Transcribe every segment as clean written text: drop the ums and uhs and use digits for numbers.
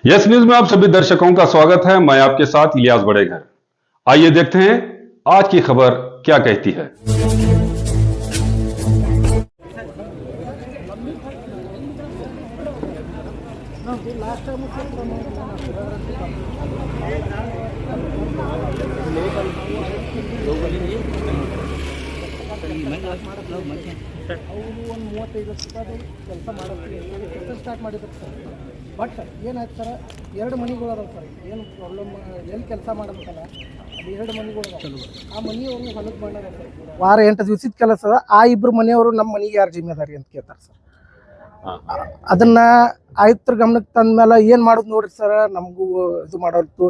Yes news में आप सभी दर्शकों का स्वागत है। मैं आपके साथ इलियास बड़ेघर। आइए देखते हैं आज की खबर क्या कहती है। ಬಟ್ ಏನಾಯ್ತು ಸರ್, ಎರಡು ಮನೆಗಳು ಅದಾವೆ ಸರ್. ಏನು ಪ್ರಾಬ್ಲಮ್, ಎಲ್ಲಿ ಕೆಲಸ ಮಾಡಬೇಕಲ್ಲ ಅದು ಎರಡು ಮನೆಗಳು ಅದಾವೆ. ಆ ಮನೆಯವರು ಹೊಲಕ್ಕೆ ಬಂದಾಗ ಸರ್ ವಾರ 8 ದಿವಸದ ಕೆಲಸ ಅದ. ಆ ಇಬ್ಬರು ಮನೆಯವರು ನಮ್ಮ ಮನೆಗೆ ಯಾರು ಜಿಮ್ಮೆದಾರಿ ಅಂತ ಕೇಳ್ತಾರೆ ಸರ್. ಅದನ್ನ ಆಯುಕ್ತರ ಗಮನಕ್ಕೆ ತಂದ್ಮೇಲೆ ಏನು ಮಾಡೋದು ನೋಡ್ರಿ ಸರ್, ನಮಗೂ ಇದು ಮಾಡೋದು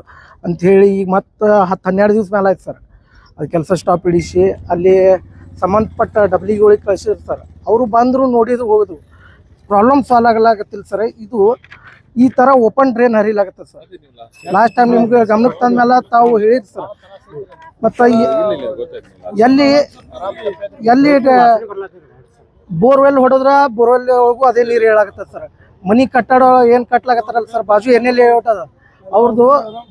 ಅಂಥೇಳಿ ಈಗ ಮತ್ತೆ 10-12 ದಿವಸ ಮೇಲೆ ಆಯ್ತು ಸರ್. ಅದು ಕೆಲಸ ಸ್ಟಾಪ್ ಹಿಡಿಸಿ ಅಲ್ಲಿ ಸಂಬಂಧಪಟ್ಟ ಡಬ್ಲಿಗಳಿಗೆ ಕಳಿಸಿದ್ರು ಸರ್. ಅವರು ಬಂದರು, ನೋಡಿದ್ರು, ಹೋಗೋದು. ಪ್ರಾಬ್ಲಮ್ ಸಾಲ್ವ್ ಆಗಲಾಗತ್ತಿಲ್ಲ ಸರ್. ಇದು ಈ ಥರ ಓಪನ್ ಡ್ರೈನ್ ಹರಿಲಾಗತ್ತೆ ಸರ್. ಲಾಸ್ಟ್ ಟೈಮ್ ನಿಮ್ಗೆ ಗಮನಕ್ಕೆ ತಂದ್ಮೇಲೆ ತಾವು ಹೇಳಿರಿ ಸರ್. ಮತ್ತು ಎಲ್ಲಿ ಬೋರ್ವೆಲ್ ಹೊಡೆದ್ರ ಬೋರ್ವೆಲ್ ಒಳಗೂ ಅದೇ ನೀರು ಹೇಳಾಗತ್ತೆ ಸರ್. ಮನೆ ಕಟ್ಟಡ ಏನು ಕಟ್ಲಾಗತ್ತಾರಲ್ಲ ಸರ್, ಬಾಜು ಎಣ್ಣೆ ಲೇಔಟ್ ಅದ, ಅವ್ರದ್ದು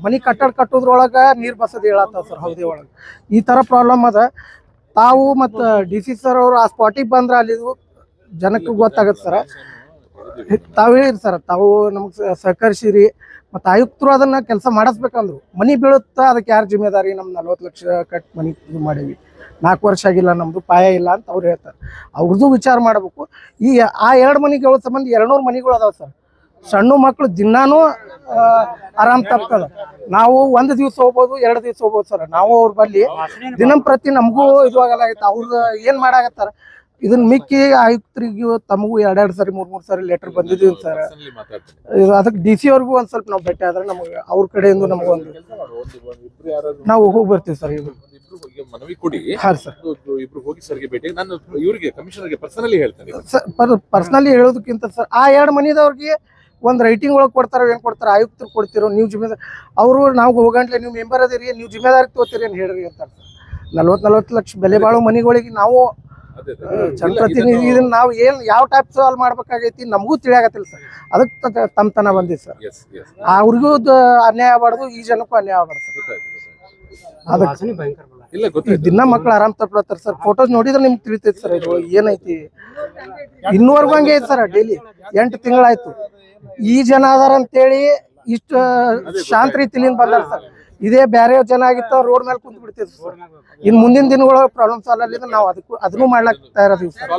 ಮನೆ ಕಟ್ಟಡ ಕಟ್ಟೋದ್ರೊಳಗೆ ನೀರು ಬಸೋದು ಹೇಳತ್ತಾವ ಸರ್ ಹೌದಿ ಒಳಗೆ. ಈ ಥರ ಪ್ರಾಬ್ಲಮ್ ಅದ. ತಾವು ಮತ್ತು DC ಸರ್ ಅವರು ಆ ಸ್ಪಾಟಿಗೆ ಬಂದ್ರೆ ಅಲ್ಲಿ ಜನಕ್ಕೆ ಗೊತ್ತಾಗತ್ತೆ ಸರ್. ತಾವು ಹೇಳಿರಿ ಸರ್, ತಾವು ನಮ್ಗೆ ಸಹಕರಿಸಿರಿ. ಮತ್ತು ಆಯುಕ್ತರು ಅದನ್ನು ಕೆಲಸ ಮಾಡಿಸ್ಬೇಕಂದ್ರು. ಮನೆ ಬೀಳುತ್ತಾ ಅದಕ್ಕೆ ಯಾರು ಜಿಮ್ಮೆದಾರಿ? ನಮ್ಮ 40 ಲಕ್ಷ ಕಟ್ ಮನೆ ಇದು ಮಾಡೀವಿ, 4 ವರ್ಷ ಆಗಿಲ್ಲ, ನಮ್ಮದು ಪಾಯ ಇಲ್ಲ ಅಂತ ಅವ್ರು ಹೇಳ್ತಾರೆ. ಅವ್ರದ್ದು ವಿಚಾರ ಮಾಡಬೇಕು. ಈ ಆ 2 ಮನೆಗಳ ಸಂಬಂಧ 200 ಮನೆಗಳು ಅದಾವೆ ಸರ್. ಸಣ್ಣ ಮಕ್ಕಳು ದಿನಾನೂ ಆರಾಮ್ ತಪ್ತದ. ನಾವು 1 ದಿವಸ ಹೋಗ್ಬೋದು, 2 ದಿವಸ ಹೋಗ್ಬೋದು ಸರ್. ನಾವು ಅವ್ರ ಬಲ್ಲಿ ದಿನಂಪ್ರತಿ ನಮಗೂ ಇದು ಆಗಲಾಗೈತೆ. ಅವ್ರದ್ದು ಏನು ಮಾಡಾಕತ್ತಾರ ಇದನ್ನ ಮಿಕ್ಕಿ ಆಯುಕ್ತರಿಗೂ ತಮಗೂ 2-2 ಸರಿ 3-3 ಸರಿ ಲೆಟರ್ ಬಂದಿದ್ದೀವಿ ಸರ್. ಅದಕ್ಕೆ DC ಅವ್ರಿಗೂ ಒಂದು ಸ್ವಲ್ಪ ನಾವು ಭೇಟಿ ಆದ್ರೆ ನಮಗೆ ಅವ್ರ ಕಡೆಯಿಂದ ನಮಗೊಂದು ನಾವು ಹೋಗಿ ಬರ್ತೀವಿ ಸರ್. ಇದು ಮನವಿ ಕೊಡಿ. ಹಾಂ ಸರ್, ಇಬ್ರು ಹೋಗಿ ಸರ್ಗೆ ಭೇಟಿ. ನಾನು ಇವರಿಗೆ ಕಮಿಷನರ್ಗೆ ಪರ್ಸನಲಿ ಹೇಳ್ತೇನೆ ಸರ್. ಪರ್ಸನಲಿ ಹೇಳೋದಕ್ಕಿಂತ ಸರ್, ಆ 2 ಮನೆದವ್ರಿಗೆ ಒಂದು ರೈಟಿಂಗ್ ಒಳಗೆ ಕೊಡ್ತಾರೋ ಏನು ಕೊಡ್ತಾರೆ, ಆಯುಕ್ತರು ಕೊಡ್ತಿರೋ ನೀವು ಜಿಮ್ಮೆದಾರಿ. ಅವರು ನಾವು ಹೋಗಂಟ್ಲೆ ನೀವು ಮೆಂಬರ್ ಅದಿರಿ, ನೀವು ಜಿಮ್ಮೆದಾರಿ ತಗೋತೀರಿ ಅಂತ ಹೇಳ್ರಿ ಅಂತಾರೆ ಸರ್. 40 ಲಕ್ಷ ಬೆಲೆ ಬಾಳೋ ಮನೆಗಳಿಗೆ ನಾವು ಜನಪ್ರತಿನಿಧಿ ಇದನ್ನ ನಾವು ಏನು ಯಾವ ಟೈಪ್ ಸಾಲ್ವ್ ಮಾಡ್ಬೇಕಾಗೈತಿ ನಮಗೂ ತಿಳಿಯಾಗತ್ತಿಲ್ಲ ಸರ್. ಅದಕ್ಕೆ ತಮ್ಮತನ ಬಂದಿದೆ ಸರ್. ಅವ್ರಿಗೂ ಅನ್ಯಾಯ ಆಗಬಾರ್ದು, ಈ ಜನಕ್ಕೂ ಅನ್ಯಾಯ ಆಗಬಾರ್ದು ಸರ್. ಅದಕ್ಕೆ ದಿನ ಮಕ್ಳು ಆರಾಮ್ ತಪ್ಪಲತ್ತಾರ ಸರ್. ಫೋಟೋಸ್ ನೋಡಿದ್ರೆ ನಿಮ್ಗೆ ತಿಳಿತೈತಿ ಸರ್ ಇದು ಏನೈತಿ. ಇನ್ನೂವರೆಗೂ ಹಂಗೆ ಐತಿ ಸರ್. ಡೈಲಿ 8 ತಿಂಗಳಾಯ್ತು. ಈ ಜನ ಅದಾರ ಅಂತೇಳಿ ಇಷ್ಟು ಶಾಂತ ರೀತಿಲಿಂದ ಬಂದಾರ ಸರ್. ಇದೇ ಬೇರೆ ಜನ ಆಗಿತ್ತು ರೋಡ್ ಮೇಲೆ ಕುಂತು ಬಿಡ್ತಿದ್ರು ಸರ್. ಇನ್ನು ಮುಂದಿನ ದಿನಗಳ ಪ್ರಾಬ್ಲಮ್ ಸಾಲ್ವ್ ಅಲ್ಲಿದ್ರೆ ನಾವು ಅದನ್ನು ಮಾಡ್ಲಾಕ್ ತಯಾರದೀವಿ ಸರ್.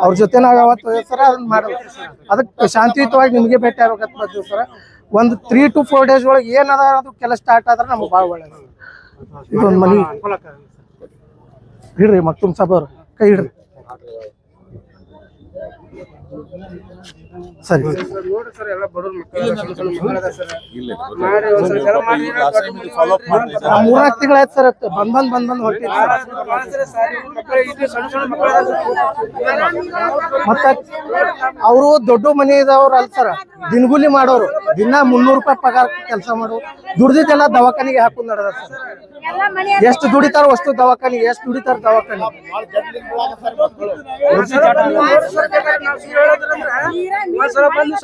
ಅವ್ರ ಜೊತೆ ನಾವು ಯಾವತ್ತು ಸರ್ ಅದನ್ನ ಮಾಡೋದು. ಅದಕ್ಕೆ ಶಾಂತಿಯುತವಾಗಿ ನಿಮಗೆ ಭೇಟಿ ಆಗ್ಬೇಕಂತ ಬರ್ತೀವಿ ಸರ್. ಒಂದು 3 to 4 ಡೇಸ್ ಒಳಗೆ ಏನದ ಅದು ಕೆಲಸ ಸ್ಟಾರ್ಟ್ ಆದ್ರೆ ನಮ್ಗೆ ಭಾಳ ಒಳ್ಳೆಯದು. ಇದೊಂದು ಮನೆ ಹಿಡ್ರಿ, ಮಕ್ತುಮ್ ಸಾಬ್ ಅವ್ರು ಕೈ ಹಿಡ್ರಿ. ಸರಿ ಮೂರ್ನಾಲ್ಕು ತಿಂಗಳಾಯ್ತು ಸರ್. ಬಂದ್ ಹೊರಟಿದ್ದೆ ಮತ್ತ ಅವರು ದೊಡ್ಡ ಮನೆ ಇದಾವ್ರು ಅಲ್ಲ ಸರ್. ದಿನಗೂಲಿ ಮಾಡೋರು, ದಿನ 300 ರೂಪಾಯಿ ಪಗಾರ ಕೆಲಸ ಮಾಡೋರು. ದುಡ್ದಿದ್ದೆಲ್ಲ ದವಾಖಾನಿಗೆ ಹಾಕೊಂಡು ನಡೆದ ಸರ್. ಎಷ್ಟು ದುಡಿತಾರ ಅಷ್ಟು ದವಾಖಾನಿಗೆ, ಎಷ್ಟು ದುಡಿತಾರ ದವಾಖಾನಿ.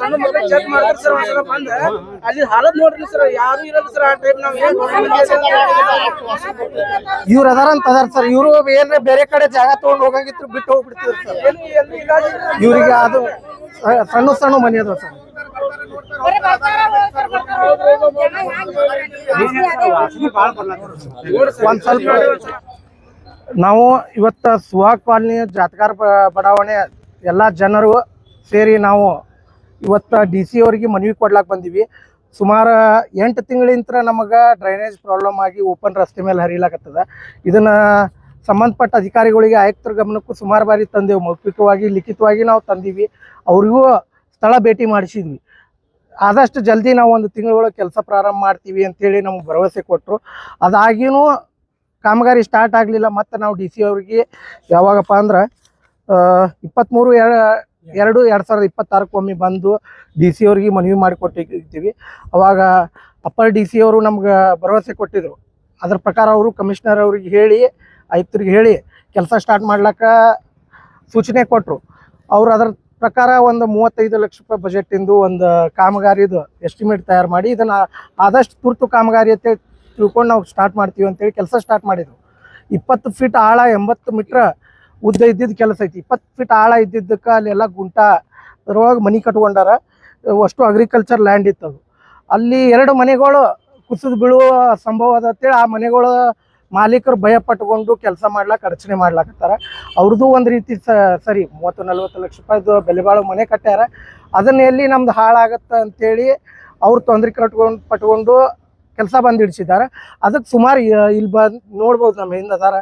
ಸಣ್ಣ ಮಕ್ಕಳು ಚೆಕ್ ಮಾಡ್ತಾರೆ ಸರ್. ಒಂದ್ಸಲ ಬಂದ ಅಲ್ಲಿ ಹಾಲತ್ ನೋಡ್ರಿ ಸರ್, ಯಾರು ಇರಲ್ಲ ಸರ್. ಆ ಟೈಪ್ ನಾವು ಇವ್ರು ಅದಾರ ಅಂತ ಅದಾರ ಸರ್. ಇವ್ರು ಏನ್ರ ಬೇರೆ ಕಡೆ ಜಾಗ ತಗೊಂಡ್ ಹೋಗಂಗಿದ್ರು ಬಿಟ್ಟು ಹೋಗ್ಬಿಡ್ತಿದ್ರು ಸರ್. ಇವ್ರಿಗೆ ಅದು ಸಣ್ಣ ಮನೆ ಅದಾವ ಸರ್. ಒಂದ್ ಸ್ವಲ್ಪ ನಾವು ಇವತ್ತು ಸುಹಾಗ್ ಕಾಲನಿ ಜಾತಗಾರ ಬಡಾವಣೆ ಎಲ್ಲ ಜನರು ಸೇರಿ ನಾವು ಇವತ್ತು DC ಅವ್ರಿಗೆ ಮನವಿ ಕೊಡ್ಲಾಕ್ ಬಂದೀವಿ. ಸುಮಾರು 8 ತಿಂಗಳಿಂದ ನಮಗೆ ಡ್ರೈನೇಜ್ ಪ್ರಾಬ್ಲಮ್ ಆಗಿ ಓಪನ್ ರಸ್ತೆ ಮೇಲೆ ಹರಿಲಾಗತ್ತದ. ಇದನ್ನು ಸಂಬಂಧಪಟ್ಟ ಅಧಿಕಾರಿಗಳಿಗೆ ಆಯುಕ್ತರ ಗಮನಕ್ಕೂ ಸುಮಾರು ಬಾರಿ ತಂದೆವು. ಮೌಖಿಕವಾಗಿ ಲಿಖಿತವಾಗಿ ನಾವು ತಂದೀವಿ. ಅವ್ರಿಗೂ ಸ್ಥಳ ಭೇಟಿ ಮಾಡಿಸಿದ್ವಿ. ಆದಷ್ಟು ಜಲ್ದಿ ನಾವು 1 ತಿಂಗಳೊಳಗೆ ಕೆಲಸ ಪ್ರಾರಂಭ ಮಾಡ್ತೀವಿ ಅಂತೇಳಿ ನಮ್ಗೆ ಭರವಸೆ ಕೊಟ್ಟರು. ಅದಾಗಿಯೂ ಕಾಮಗಾರಿ ಸ್ಟಾರ್ಟ್ ಆಗಲಿಲ್ಲ. ಮತ್ತು ನಾವು DC ಅವ್ರಿಗೆ ಯಾವಾಗಪ್ಪ ಅಂದ್ರೆ 23/2/2026 ಒಮ್ಮೆ ಬಂದು DC ಅವ್ರಿಗೆ ಮನವಿ ಮಾಡಿಕೊಟ್ಟಿದ್ದೀವಿ. ಅವಾಗ ಅಪ್ಪರ್ DC ಅವರು ನಮ್ಗೆ ಭರವಸೆ ಕೊಟ್ಟಿದ್ರು. ಅದ್ರ ಪ್ರಕಾರ ಅವರು ಕಮಿಷನರ್ ಅವ್ರಿಗೆ ಹೇಳಿ ಆಯುಕ್ತರಿಗೆ ಹೇಳಿ ಕೆಲಸ ಸ್ಟಾರ್ಟ್ ಮಾಡ್ಲಿಕ್ಕೆ ಸೂಚನೆ ಕೊಟ್ಟರು. ಅವ್ರು ಅದ್ರ ಪ್ರಕಾರ ಒಂದು 35 ಲಕ್ಷ ರೂಪಾಯಿ ಬಜೆಟ್ ಇಂದು ಒಂದು ಕಾಮಗಾರಿದು ಎಸ್ಟಿಮೇಟ್ ತಯಾರು ಮಾಡಿ ಇದನ್ನ ಆದಷ್ಟು ತುರ್ತು ಕಾಮಗಾರಿ ಅಂತ ತಿಳ್ಕೊಂಡು ನಾವು ಸ್ಟಾರ್ಟ್ ಮಾಡ್ತೀವಿ ಅಂತೇಳಿ ಕೆಲಸ ಸ್ಟಾರ್ಟ್ ಮಾಡಿದ್ವು. 20 ಫೀಟ್ ಆಳ 80 ಮೀಟ್ರ್ ಉದ್ದ ಇದ್ದಿದ್ದು ಕೆಲಸ ಐತಿ. 20 ಫೀಟ್ ಆಳ ಇದ್ದಿದ್ದಕ್ಕೆ ಅಲ್ಲೆಲ್ಲ ಗುಂಟ ಅದ್ರೊಳಗೆ ಮನೆ ಕಟ್ಕೊಂಡಾರ. ಅಷ್ಟು ಅಗ್ರಿಕಲ್ಚರ್ ಲ್ಯಾಂಡ್ ಇತ್ತು. ಅದು ಅಲ್ಲಿ 2 ಮನೆಗಳು ಕುಸಿದು ಬೀಳುವ ಸಂಭವ ಅದ ಅಂತೇಳಿ ಆ ಮನೆಗಳು ಮಾಲೀಕರು ಭಯ ಪಟ್ಕೊಂಡು ಕೆಲಸ ಅಡಚಣೆ ಮಾಡ್ಲಾಕತ್ತಾರ. ಅವ್ರದ್ದು ಒಂದು ರೀತಿ ಸರಿ 30-40 ಲಕ್ಷ ರೂಪಾಯಿದು ಬೆಲೆ ಬಾಳೋ ಮನೆ ಕಟ್ಟ್ಯಾರ. ಅದನ್ನ ಎಲ್ಲಿ ನಮ್ದು ಹಾಳಾಗತ್ತೆ ಅಂತೇಳಿ ಅವ್ರು ತೊಂದರೆ ಪಟ್ಕೊಂಡು ಕೆಲಸ ಬಂದು ಹಿಡಿಸಿದ್ದಾರೆ. ಅದಕ್ಕೆ ಸುಮಾರು ಇಲ್ಲಿ ಬಂದು ನೋಡ್ಬೋದು ನಮ್ಮ ಹಿಂದೆ ಅದಾರ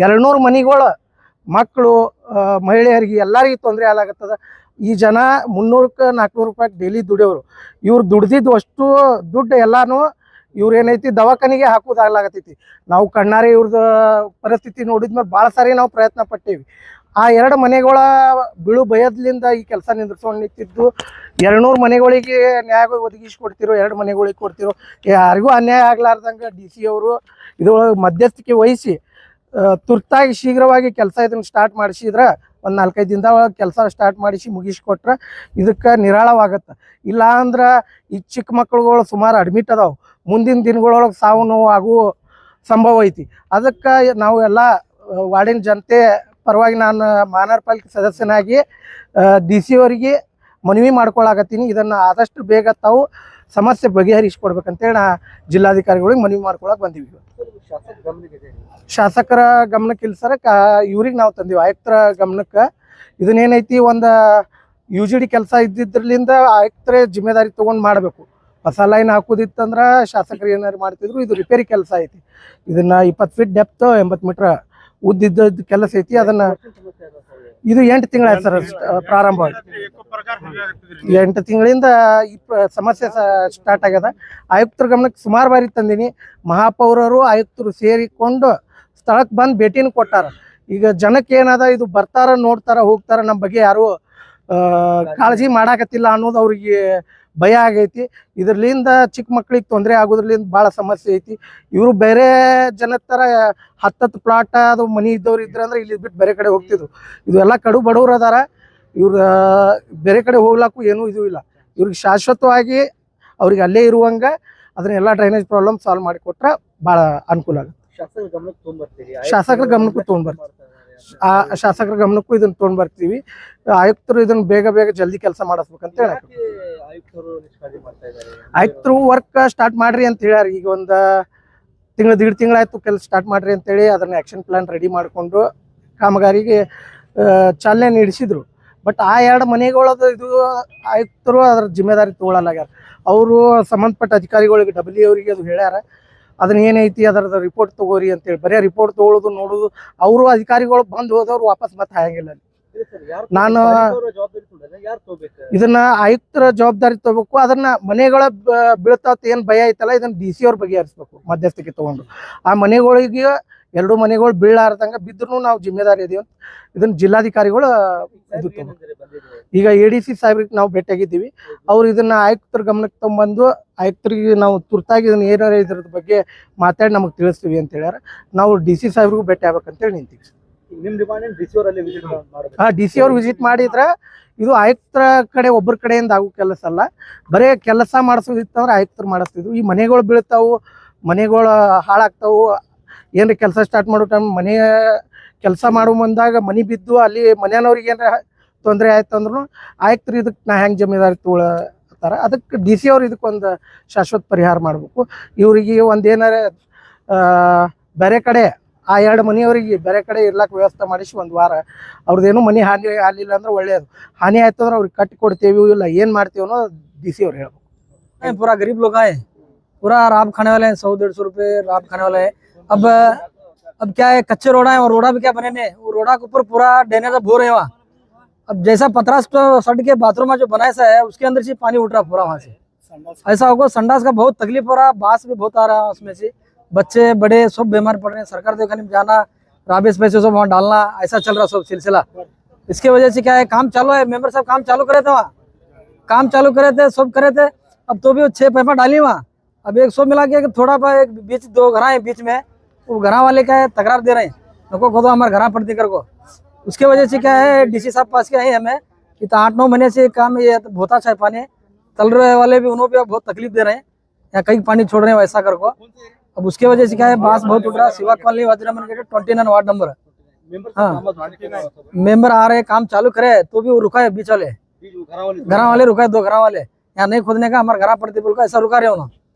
200 ಮನೆಗಳು ಮಕ್ಕಳು ಮಹಿಳೆಯರಿಗೆ ಎಲ್ಲರಿಗೂ ತೊಂದರೆ ಆಗ್ಲಾಗತ್ತದ. ಈ ಜನ 300-400 ರೂಪಾಯಿ ಡೈಲಿ ದುಡಿಯೋರು. ಇವ್ರು ದುಡ್ದಿದ್ದು ಅಷ್ಟು ದುಡ್ಡು ಎಲ್ಲಾನು ಇವ್ರು ಏನೈತಿ ದವಾಖಾನಿಗೆ ಹಾಕೋದಾಗ್ಲಾಗತ್ತೈತಿ. ನಾವು ಕಣ್ಣಾರೆ ಇವ್ರದ್ದು ಪರಿಸ್ಥಿತಿ ನೋಡಿದ್ಮೇಲೆ ಭಾಳ ಸಾರಿ ನಾವು ಪ್ರಯತ್ನ ಪಟ್ಟೇವಿ. ಆ 2 ಮನೆಗಳ ಬೀಳು ಭಯದಿಂದ ಈ ಕೆಲಸ ನಿಂದ್ರಿಸ್ಕೊಂಡು ನಿಂತಿದ್ದು 200 ಮನೆಗಳಿಗೆ ನ್ಯಾಯ ಒದಗಿಸಿ ಕೊಡ್ತಿರೋ, 2 ಮನೆಗಳಿಗೆ ಕೊಡ್ತಿರೋ, ಯಾರಿಗೂ ಅನ್ಯಾಯ ಆಗ್ಲಾರ್ದಂಗೆ DC ಅವರು ಇದ್ರೊಳಗೆ ಮಧ್ಯಸ್ಥಿಕೆ ವಹಿಸಿ ತುರ್ತಾಗಿ ಶೀಘ್ರವಾಗಿ ಕೆಲಸ ಇದನ್ನು ಸ್ಟಾರ್ಟ್ ಮಾಡಿಸಿದ್ರೆ ಒಂದು 4-5 ದಿನದ ಒಳಗೆ ಕೆಲಸ ಸ್ಟಾರ್ಟ್ ಮಾಡಿಸಿ ಮುಗಿಸ್ಕೊಟ್ರೆ ಇದಕ್ಕೆ ನಿರಾಳವಾಗತ್ತೆ. ಇಲ್ಲ ಅಂದ್ರೆ ಈ ಚಿಕ್ಕ ಮಕ್ಕಳುಗಳು ಸುಮಾರು ಅಡ್ಮಿಟ್ ಅದಾವೆ. ಮುಂದಿನ ದಿನಗಳೊಳಗೆ ಸಾವು ನೋವು ಆಗುವ ಸಂಭವ ಐತಿ. ಅದಕ್ಕೆ ನಾವು ಎಲ್ಲ ವಾರ್ಡಿನ ಜನತೆ ಪರವಾಗಿ ನಾನು ಮಹಾನಗರ ಪಾಲಿಕೆ ಸದಸ್ಯನಾಗಿ DC ಅವರಿಗೆ ಮನವಿ ಮಾಡ್ಕೊಳಕತ್ತೀನಿ. ಇದನ್ನು ಆದಷ್ಟು ಬೇಗ ತಾವು ಸಮಸ್ಯೆ ಬಗೆಹರಿಸ್ಕೊಡ್ಬೇಕಂತೇಳಿ ನಾ ಜಿಲ್ಲಾಧಿಕಾರಿಗಳಿಗೆ ಮನವಿ ಮಾಡ್ಕೊಳಕ್ಕೆ ಬಂದೀವಿ. ಶಾಸಕರ ಗಮನಕ್ಕೆ ಇಲ್ಲ ಸರ್, ಇವ್ರಿಗೆ ನಾವು ತಂದೀವಿ ಆಯುಕ್ತರ ಗಮನಕ್ಕೆ. ಇದನ್ನೇನೈತಿ ಒಂದು UGD ಕೆಲಸ ಇದ್ದಿದ್ರಲಿಂದ ಆಯುಕ್ತರೇ ಜಿಮ್ಮೆದಾರಿ ತೊಗೊಂಡು ಮಾಡಬೇಕು. ಹೊಸ ಲೈನ್ ಹಾಕೋದಿತ್ತಂದ್ರೆ ಶಾಸಕರು ಏನಾರು ಮಾಡ್ತಿದ್ರು. ಇದು ರಿಪೇರಿ ಕೆಲಸ ಐತಿ. ಇದನ್ನ 20 ಫೀಟ್ ಡೆಪ್ತ್ 80 ಮೀಟ್ರ್ ಉದ್ದಿದ್ದ ಕೆಲಸ ಐತಿ. ಅದನ್ನ ಇದು 8 ತಿಂಗಳಾಯ್ತು ಸರ್ ಪ್ರಾರಂಭ ಆಗಿ. 8 ತಿಂಗಳಿಂದ ಈ ಸಮಸ್ಯೆ ಸ್ಟಾರ್ಟ್ ಆಗ್ಯದ. ಆಯುಕ್ತರ ಗಮನಕ್ಕೆ ಸುಮಾರು ಬಾರಿ ತಂದೀನಿ. ಮಹಾಪೌರರು ಆಯುಕ್ತರು ಸೇರಿಕೊಂಡು ಸ್ಥಳಕ್ಕೆ ಬಂದು ಭೇಟಿನೂ ಕೊಟ್ಟಾರ. ಈಗ ಜನಕ್ಕೆ ಏನದ, ಇದು ಬರ್ತಾರ ನೋಡ್ತಾರ ಹೋಗ್ತಾರ, ನಮ್ಮ ಬಗ್ಗೆ ಯಾರು ಕಾಳಜಿ ಮಾಡಾಕತ್ತಿಲ್ಲ ಅನ್ನೋದು ಅವ್ರಿಗೆ ಭಯ ಆಗೈತಿ. ಇದರ್ಲಿಂದ ಚಿಕ್ಕ ಮಕ್ಳಿಗೆ ತೊಂದರೆ ಆಗೋದ್ರಲಿಂದ ಭಾಳ ಸಮಸ್ಯೆ ಐತಿ. ಇವರು ಬೇರೆ ಜನದ ಥರ 10 ಪ್ಲಾಟ್ ಅದು ಮನೆ ಇದ್ದವ್ರು ಇದ್ರಂದ್ರೆ ಇಲ್ಲಿ ಬಿಟ್ಟು ಬೇರೆ ಕಡೆ ಹೋಗ್ತಿದ್ರು. ಇದು ಎಲ್ಲ ಕಡು ಬಡವ್ರು ಅದಾರ. ಇವ್ರ ಬೇರೆ ಕಡೆ ಹೋಗ್ಲಾಕು ಏನೂ ಇದು ಇಲ್ಲ. ಇವ್ರಿಗೆ ಶಾಶ್ವತವಾಗಿ ಅವ್ರಿಗೆ ಅಲ್ಲೇ ಇರುವಂಗೆ ಅದನ್ನೆಲ್ಲ ಡ್ರೈನೇಜ್ ಪ್ರಾಬ್ಲಮ್ ಸಾಲ್ವ್ ಮಾಡಿಕೊಟ್ರೆ ಭಾಳ ಅನುಕೂಲ ಆಗುತ್ತೆ. ಶಾಸಕರ ಗಮನಕ್ಕೂ ತೊಗೊಂಡ್ಬರ್ತೀವಿ. ಶಾಸಕರ ಗಮನಕ್ಕೂ ಇದನ್ನ ತೊಗೊಂಡು ಬರ್ತೀವಿ. ಆಯುಕ್ತರು ಇದನ್ನ ಬೇಗ ಜಲ್ದಿ ಕೆಲಸ ಮಾಡಿಸ್ಬೇಕಂತ ಹೇಳಿ ಆಯುಕ್ತರು ವರ್ಕ್ ಸ್ಟಾರ್ಟ್ ಮಾಡ್ರಿ ಅಂತ ಹೇಳ್ಯಾರ. ಈಗ ಒಂದು 1.5 ತಿಂಗಳಾಯ್ತು ಕೆಲಸ ಸ್ಟಾರ್ಟ್ ಮಾಡ್ರಿ ಅಂತೇಳಿ ಅದನ್ನ ಆ್ಯಕ್ಷನ್ ಪ್ಲಾನ್ ರೆಡಿ ಮಾಡಿಕೊಂಡು ಕಾಮಗಾರಿಗೆ ಚಾಲನೆ ನೀಡಿಸಿದ್ರು. ಬಟ್ ಆ 2 ಮನೆಗಳದು ಇದು ಆಯುಕ್ತರು ಅದರ ಜಿಮ್ಮೆದಾರಿ ತೊಗೊಳಲ್ಲಾಗ್ಯಾರ. ಅವರು ಸಂಬಂಧಪಟ್ಟ ಅಧಿಕಾರಿಗಳಿಗೆ W ಅವರಿಗೆ ಅದು ಹೇಳ್ಯಾರ. ಅದನ್ನ ಏನೈತಿ ಅದರದ ರಿಪೋರ್ಟ್ ತಗೋರಿ ಅಂತೇಳಿ. ಬರೀ ರಿಪೋರ್ಟ್ ತಗೊಳ್ಳೋದು ನೋಡೋದು. ಅವರು ಅಧಿಕಾರಿಗಳು ಬಂದು ಹೋದವ್ರು ವಾಪಸ್ ಮತ್ತೆ ಹಾಯಂಗಿಲ್ಲ. ನಾನು ಇದನ್ನ ಆಯುಕ್ತರ ಜವಾಬ್ದಾರಿ ತಗೋಬೇಕು. ಅದನ್ನ ಮನೆಗಳ ಬೀಳ್ತಾವತ್ ಏನ್ ಭಯ ಐತಲ್ಲ ಇದನ್ನ DC ಅವ್ರ ಬಗೆಹರಿಸ್ಬೇಕು ಮಧ್ಯಸ್ಥಿಕೆ ತಗೊಂಡು. ಆ ಮನೆಗಳಿಗೆ 2 ಮನೆಗಳು ಬೀಳಾರ್ದಂಗ ಬಿದ್ರು ನಾವು ಜಿಮ್ಮೆದಾರಿ ಇದೀವಿ ಅಂತ ಇದನ್ನ ಜಿಲ್ಲಾಧಿಕಾರಿಗಳು ಇದು ಈಗ ADC ಸಾಹೇಬ್ರಿಗೆ ನಾವು ಭೇಟಿಯಾಗಿದ್ದೀವಿ. ಅವ್ರು ಇದನ್ನ ಆಯುಕ್ತರ ಗಮನಕ್ಕೆ ತಗೊಂಡ್ಬಂದು ಆಯುಕ್ತರಿಗೆ ನಾವು ತುರ್ತಾಗಿ ಇದನ್ನ ಏನಾರ ಇದ್ರದ ಬಗ್ಗೆ ಮಾತಾಡಿ ನಮಗೆ ತಿಳಿಸ್ತೀವಿ ಅಂತ ಹೇಳ್ಯಾರ. ನಾವು DC ಸಾಹೇಬ್ರಿಗೂ ಭೇಟಿ ಆಗ್ಬೇಕಂತೇಳಿ ನಿಂತೀವಿ. DC ಅವ್ರು ವಿಸಿಟ್ ಮಾಡಿದ್ರೆ ಇದು ಆಯುಕ್ತರ ಕಡೆ ಒಬ್ಬರ ಕಡೆಯಿಂದ ಆಗೋ ಕೆಲಸ ಅಲ್ಲ. ಬರೇ ಕೆಲಸ ಮಾಡಿಸೋದಿತ್ತಂದ್ರೆ ಆಯುಕ್ತರು ಮಾಡಿಸ್ತಿದ್ರು. ಈ ಮನೆಗಳು ಬೀಳ್ತಾವು, ಮನೆಗಳು ಹಾಳಾಗ್ತಾವು. ಏನ್ರ ಕೆಲಸ ಸ್ಟಾರ್ಟ್ ಮಾಡೋ ಟೈಮ್ ಮನೆ ಕೆಲಸ ಮಾಡೋ ಮುಂದಾಗ ಮನೆ ಬಿದ್ದು ಅಲ್ಲಿ ಮನೆಯವ್ರಿಗೆ ಏನಾರ ತೊಂದರೆ ಆಯ್ತು ಅಂದ್ರೂ ಆಯುಕ್ತರು ಇದಕ್ಕೆ ನಾ ಹೆಂಗೆ ಜಮೀದಾರಿ ತೊಗೊಳತ್ತಾರ. ಅದಕ್ಕೆ DC ಅವ್ರು ಇದಕ್ಕೊಂದು ಶಾಶ್ವತ ಪರಿಹಾರ ಮಾಡಬೇಕು. ಇವರಿಗೆ ಒಂದೇನಾರ ಬೇರೆ ಕಡೆ ಆ 2 ಮನೆಯವರಿಗೆ ಬೇರೆ ಕಡೆ ಇರ್ಲಾಕ ವ್ಯವಸ್ಥೆ ಮಾಡಿಸಿ 1 ವಾರ ಅವ್ರದ್ದೇನು ಮನೆ ಹಾನಿ ಆಗಲಿಲ್ಲ ಅಂದ್ರೆ ಒಳ್ಳೇದು. ಹಾನಿ ಆಯ್ತು ಅಂದ್ರೆ ಅವ್ರಿಗೆ ಕಟ್ಟಿ ಕೊಡ್ತೇವೆ ಇಲ್ಲ ಏನು ಮಾಡ್ತೀವಿ ಅನ್ನೋ DC ಅವ್ರು ಹೇಳ್ಬೇಕು. पूरा गरीब लोग आए, पूरा राब खाने वाले हैं, 100-150 रुपये राब खाने वाले हैं. अब क्या है, कच्चे रोड़ा है और रोड़ा भी क्या बने ने, वो रोड़ा के ऊपर पूरा ड्रेनेज का बोर है वहाँ. अब जैसा पतरास सट के बाथरूम में जो बनाया सा है उसके अंदर से पानी उठ रहा पूरा वहाँ से. ऐसा होगा संडास का बहुत तकलीफ हो रहा, बांस भी बहुत आ रहा है उसमें से. बच्चे बड़े सब बीमार पड़ रहे हैं. सरकार देखने में जाना, राबेस पैसे सब वहाँ डालना, ऐसा चल रहा सब सिलसिला. इसके वजह से क्या है, काम चालू है. मेंबर साहब काम चालू करे थे वहाँ, काम चालू करे थे, सब करे थे. अब तो भी 6 पैपा डाली वहाँ. अब 100 मिला के थोड़ा एक बीच 2 घर है बीच में, वो घर वाले क्या है तकरार दे रहे हैं, नको खोदो हमारे घर पड़ती कर को. उसके वजह से क्या है DC साहब पास के आए हमें इतना 8-9 महीने से काम ये होता है पानी, चल रहे वाले भी उन्होंने भी बहुत तकलीफ दे रहे हैं, या कहीं पानी छोड़ रहे हैं वैसा कर को। अब उसके वजह से क्या है, बांस बहुत उठ रहा है। सेवा कॉलोनी वज्रमन गेट 29 वार्ड नंबर, हाँ मेंबर आ रहे काम चालू करे तो भी वो रुका है, बीच वाले घर वाले रुका है, 2 घर वाले यहाँ नहीं खोदने का, हमारे घर पड़ती बोल का ऐसा रुका रहे हो ना,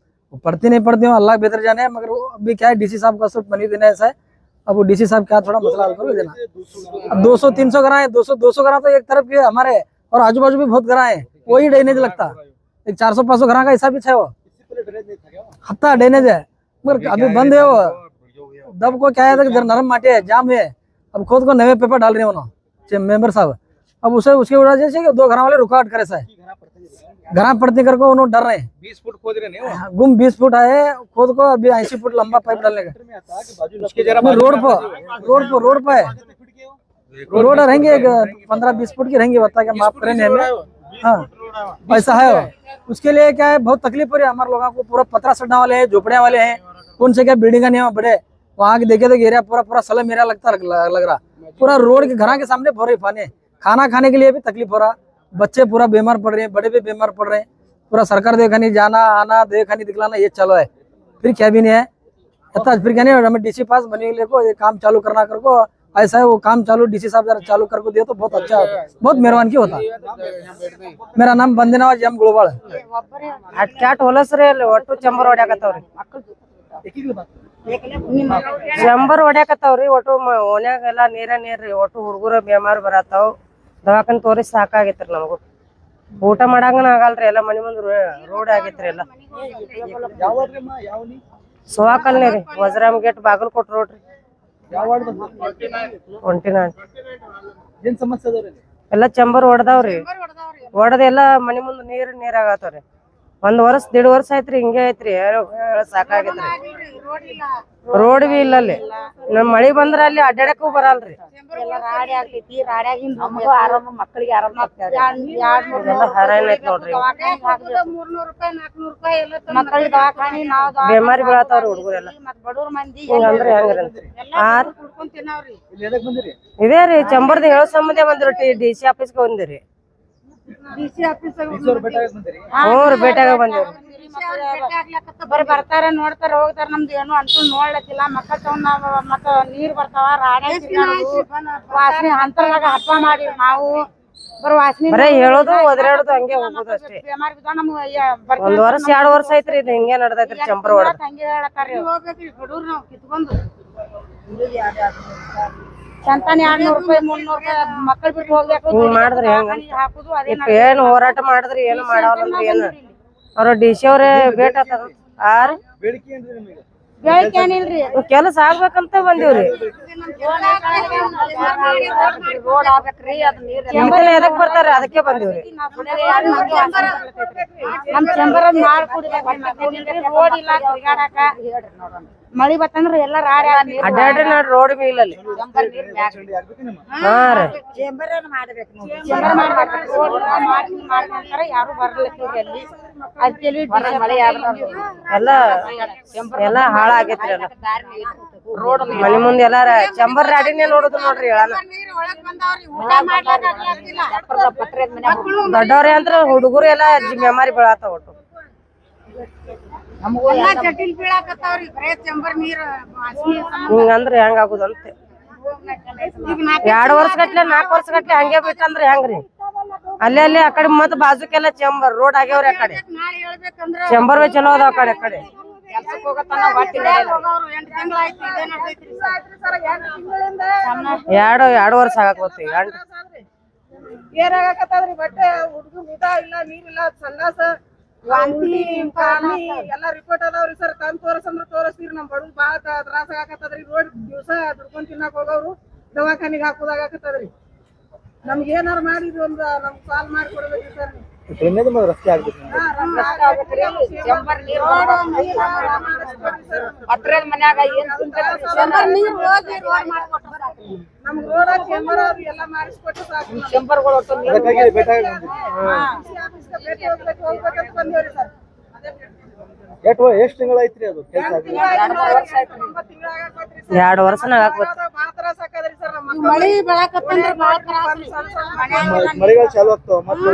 वो पढ़ती नहीं पढ़ती हो अल्लाह बेहतर जाने। मगर वो अभी क्या है, डीसी साहब का सिर्फ मनी देना ऐसा है। अब वो डीसी साहब क्या थोड़ा मसला हल कर देना। अब 200-300 घर है, 200 घर तो एक तरफ के हमारे और आजू बाजू भी बहुत घर है, वही ड्रेनेज लगता। एक 400-500 घर का हिसाब भी है, वो हफ्ता ड्रेनेज है, मगर अभी बंद है वो। दब को क्या है, नरम माटी है, जाम है। अब खुद को नए पेपर डाल रहे हो ना मेंबर साहब। अब उसे उसके वजह से 2 घर वाले रुकावट करे सा घर पड़ती कर को उन्होंने डर रहे हैं। 20 फुट खोद रहे नहीं गुम 20 फुट आए खुद को, अभी 80 फुट लंबा पाइप डालने का। रोड पर है, रोड रहेंगे 15-20 फुट की रहेंगे, बता के माफ करेंगे हमें। हाँ ऐसा है वो। उसके लिए क्या है, बहुत तकलीफ हो रही है हमारे लोगों को। पूरा पतरा सड़ना वाले हैं, झोपड़िया वाले हैं, कौन से क्या बिल्डिंग नहीं है बड़े, वहाँ के देखे तो एरिया पूरा सलम एरिया लग रहा। पूरा रोड के घर के सामने भर रही पानी, खाना खाने के लिए भी तकलीफ हो रहा। बच्चे पूरा बीमार पड़ रहे हैं, बड़े भी बीमार पड़ रहे हैं। पूरा सरकार देखा नहीं, जाना आना देखा नहीं दिखलाना ये चलो है, फिर क्या भी नहीं है। फिर क्या नहीं, हमें डीसी पास बने को ये काम चालू करना कर को ऐसा है। वो काम चालू डीसी साहब जरा चालू करके दिया तो बहुत अच्छा होता, बहुत मेहरबान की होता। मेरा नाम बंदेनवाज एम गुळबाळ। ಅಟ್ಕ್ಯಾಟ್ ಹೊಲಸ್ರಿ ಅಲ್ಲಿ ಒಟ್ಟು ಚಂಬರ್ ಹೊಡ್ಯಾಕತ್ತಾವ್ರಿ, ಚಂಬರ್ ಹೊಡ್ಯಾಕತ್ತಾವ್ರಿ ಒಟ್ಟು ಓನ್ಯಾಗೆಲ್ಲ ನೀರ್ರಿ ಒಟ್ಟು ಹುಡುಗರ ಬೇಮಾರ್ ಬರತ್ತಾವ್, ದವಾಖಾನೆ ತೋರಿಸಿ ಸಾಕಾಗೈತ್ರಿ ನಮಗೂ, ಊಟ ಮಾಡಂಗನ ಆಗಲ್ರಿ, ಎಲ್ಲ ಮನಿ ಮುಂದ್ ರೋಡ್ ಆಗೈತ್ರಿ ಎಲ್ಲ। ಸೋವಾಕಲ್ನಿ ರೀ, ವಜ್ರಾಮ್ ಗೇಟ್ ಬಾಗಲಕೋಟ್ ರೋಡ್ ರೀ, 29 ಎಲ್ಲ ಚಂಬರ್ ಹೊಡ್ದಾವ್ರಿ, ಹೊಡೆದ ಎಲ್ಲ ಮನಿ ಮುಂದ್ ನೀರ್ ಆಗತ್ತವ್ರಿ। 1 ವರ್ಷ 1.5 ವರ್ಷ ಆಯ್ತ್ರಿ ಹಿಂಗೆ ಐತ್ರಿ, ಸಾಕಾಗೈತ್ರಿ। ರೋಡ್ ಬಿ ಇಲ್ಲ ಅಲ್ಲಿ, ನಮ್ ಮಳಿ ಬಂದ್ರ ಅಲ್ಲಿ ಅಡ್ಡಾಡಕ್ಕೂ ಬರಲ್ರಿ, ಹೈರಾಣ ಐತ್ ನೋಡ್ರಿ। ಬೇಮಾರಿ ಬೀಳತಾವ್ರಿ ಹುಡುಗರೆಲ್ಲ, ಹಿಂಗಂದ್ರೆ ಹೆಂಗ್ರಿ? ಇದೇ ರೀ ಚಂಬರ್ದ ಹೇಳೋ ಸಂಬಂಧ ಬಂದಿರಿ, ಡಿಸಿ ಆಫೀಸ್ಗೆ ಬಂದಿರಿ, ಭೇಟಿಯಾಗ ಬಂದಿವ್ರಿ। ಬರೀ ಬರ್ತಾರ ನೋಡ್ತಾರ ಹೋಗ್ತಾರ, ನಮ್ದು ಏನು ಅನ್ಕೊಂಡ್ ನೋಡ್ಲತ್ತಿಲ್ಲ, ಮಕ್ಕಳ ತಗೊಂಡ್ ಮತ್ತ ನೀರ್ ಬರ್ತಾವ, ವಾಸನೆ ಅಂತರಾಗ ಹಬ್ಬ ಮಾಡಿ ನಾವು ಬರೇ ಹೇಳೋದು ಒದರಾಡೋದು ಹಂಗೆ ಹೋಗೋದು ಅಷ್ಟೇ। 1 ವರ್ಷ 2 ವರ್ಷ ಐತ್ರಿ ಇದು ಹಿಂಗೆ ನಡ್ದೈತ್ರಿ ಚಂಬರ್ ಹೊಡ, ಹಂಗೆ ಹೇಳತ್ತಾರ್ರಿ ಹುಡುಗ್ರು ನಾವ್ ಕಿತ್ಕೊಂಡು ಸಂತಾನ 200 ರೂಪಾಯಿ 300 ರೂಪಾಯಿ ಮಕ್ಕಳು ಬಿಟ್ಟು ಹೋಗ್ಬೇಕು, ಹಿಂಗ್ ಮಾಡಿದ್ರಿ ಹೆಂಗ? ಹಾಕುದು ಅದೇ ಏನ್ ಹೋರಾಟ ಮಾಡಿದ್ರಿ ಏನು ಮಾಡವಲ್ರಿ ಏನ? ಅವ್ರ ಡಿಸಿ ಅವ್ರೆ ಭೇಟ ಆರ್ ಬೆಳಿಗ್ಗೆ ಏನಿಲ್ರಿ, ಕೆಲಸ ಆಗ್ಬೇಕಂತ ಬಂದಿವ್ರಿ, ರೋಡ್ ಆಗ್ಬೇಕ್ರಿ, ಅದ್ ನೀರ್ ಎದಕ್ ಬರ್ತಾರ ಅದಕ್ಕೆ ಬಂದಿವ್ರಿ। ನಮ್ ಚಂಬರ ಮಾಡ್ಕೊಡ್ಬೇಕ್ರಿ, ರೋಡ್ ಇಲ್ಲ ತಿರ್ಗಾಡಕ, ಮಳಿ ಬತ್ತಂದ್ರ ಎಲ್ಲ ಅಡ್ಡಾಡ್ರಿ ನಾಡ್ ರೋಡ್ ಬಿ ಇಲ್ಲ ಅಲ್ಲಿ। ಹಾ ರೀ ಯಾರು ಬರ್ಲತ್ತೀರಿ ಅಲ್ಲಿ, ಅದಕ್ಕೆ ಎಲ್ಲ ಹಾಳಾಗೈತ್ರಿ ಎಲ್ಲ ಮನಿ ಮುಂದೆ ಎಲ್ಲಾರ ಚಂಬರ್ ರಾಡಿನೇ ನೋಡುದು ನೋಡ್ರಿ ಹೇಳಣ। ದೊಡ್ಡವ್ರೆ ಅಂದ್ರ ಹುಡುಗರು ಎಲ್ಲ ಬೆಮಾರಿ ಬೀಳಾತಾವ ಒಟ್ಟು, ಜಟಿಲ್ ಬೀಳಾಕತ್ತಾವ್ರಿ ಬರೇ ಚಂಬರ್ ನೀರ್ ಹಿಂಗಂದ್ರ ಹೆಂಗ ಆಗುದಂತೆ। 2 ವರ್ಷ ಗಟ್ಲೆ 4 ವರ್ಷ ಗಟ್ಲೆ ಹಂಗೆ ಬಿಟ್ಟಂದ್ರ ಹೆಂಗ್ರಿ? ಅಲ್ಲೇ ಆ ಕಡೆ ಮತ್ ಬಾಜುಕೆಲ್ಲ ಚಂಬರ್ ರೋಡ್ ಆಗ್ಯಾವ್ರಿ, ಆ ಕಡೆ ಚಂಬರ್ ಚಲೋ ಅದಾವ ಆ ಕಡೆ ಕೆಲ್ಸಕ್ಕೆ ಹೋಗತ್ತಾನ ಹೊಟ್ಟಿ ಹೋಗವ್ರು 8 ತಿಂಗಳಾಯ್ತು ಇದೇ ನಡ್ದೈತ್ರಿ ಸರ್। 2 ವರ್ಷ ಆಗಕ್ ಏನಾಗತ್ತದ್ರಿ, ಬಟ್ಟೆ ಹುಡುಗ ಊಟ ಇಲ್ಲ ನೀರಿಲ್ಲ, ಸಂಗಾಸ ವಾಂತಿ ಪಾನಿ ಎಲ್ಲ ರಿಪೋರ್ಟ್ ಅದಾವ್ರಿ ಸರ್, ತಂದ್ ತೋರ್ಸಂದ್ರ ತೋರಿಸ್ತೀರಿ, ನಮ್ ಬಡವ್ರು ಬಾಳ ತ್ರಾಸ ಆಗತ್ತದ್ರಿ, ರೋಡ್ ದಿವಸ ದುಡ್ಕೊಂಡ್ ತಿನ್ನಾಕ್ ಹೋಗವ್ರು ದವಾಖಾನಿಗೆ ಹಾಕೋದಾಗತ್ತದ್ರಿ, ನಮ್ಗೆ ಏನಾರು ಮಾಡಿದ್ವಿ ಒಂದ್ ನಮ್ಗೆ ಸಾಲ್ವ್ ಮಾಡಿ ಕೊಡ್ಬೇಕ್ರಿ ಸರ್। ರಸ್ತೆ ಆಗ್ಬೇಕು, ಹತ್ರದ ಮನ್ಯಾಗ ಏನ್ ನಮ್ಗ್ ರೋಡ್ ಚೇಂಬರ್ ಎಲ್ಲ ಮಾಡಿಸ್ಕೊಟ್ಟು ಸಾಕು, ಚಂಬರ್ಗಳು ಹೋಗ್ಬೇಕಂತ ಬಂದೇವ್ರಿ ಸರ್। ಎಷ್ಟು ತಿಂಗಳ ಐತ್ರಿ ಅದು ಕೆಲಸ 2 ವರ್ಷನಾಗ ಆಗ್ಬೇಕು. ಮಳಿ ಬೆಳಕತ್ತಂದ್ರ ಬಾಳ ತ್ರಾಸ ಮಳೆಗಾಲ ಚಾಲು ಆಗ್ತಾವ ಮತ್ತೆ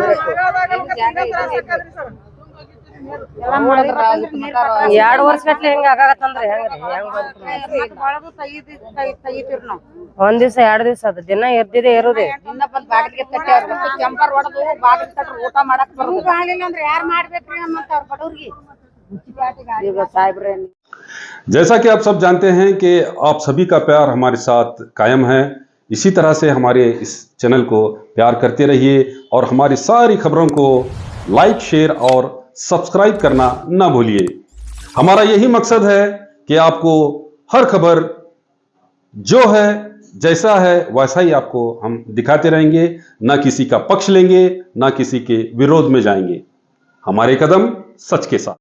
2 ವರ್ಷ ಗಟ್ಲೆ ಹೆಂಗ ಆಗಾಕತ್ತಂದ್ರ ಹೆಂಗ್ರಿ ಒಂದ್ ದಿವ್ಸ 2 ದಿವ್ಸ ಅದ ದಿನ ಎದ್ದಿದೆ ಇರುದೇ ಊಟ ಮಾಡಕ್ ಅಂದ್ರೆ ಯಾರು ಮಾಡ್ಬೇಕ್ರಿ ಮತ್ತ ಅವ್ರ ಬಡವ್ರಿಗೆ जैसा कि आप सब जानते हैं कि आप सभी का प्यार हमारे साथ कायम है। इसी तरह से हमारे इस चैनल को प्यार करते रहिए और हमारी सारी खबरों को लाइक, शेयर और सब्सक्राइब करना ना भूलिए। हमारा यही मकसद है कि आपको हर खबर जो है जैसा है वैसा ही आपको हम दिखाते रहेंगे, ना किसी का पक्ष लेंगे, ना किसी के विरोध में जाएंगे। हमारे कदम सच के साथ।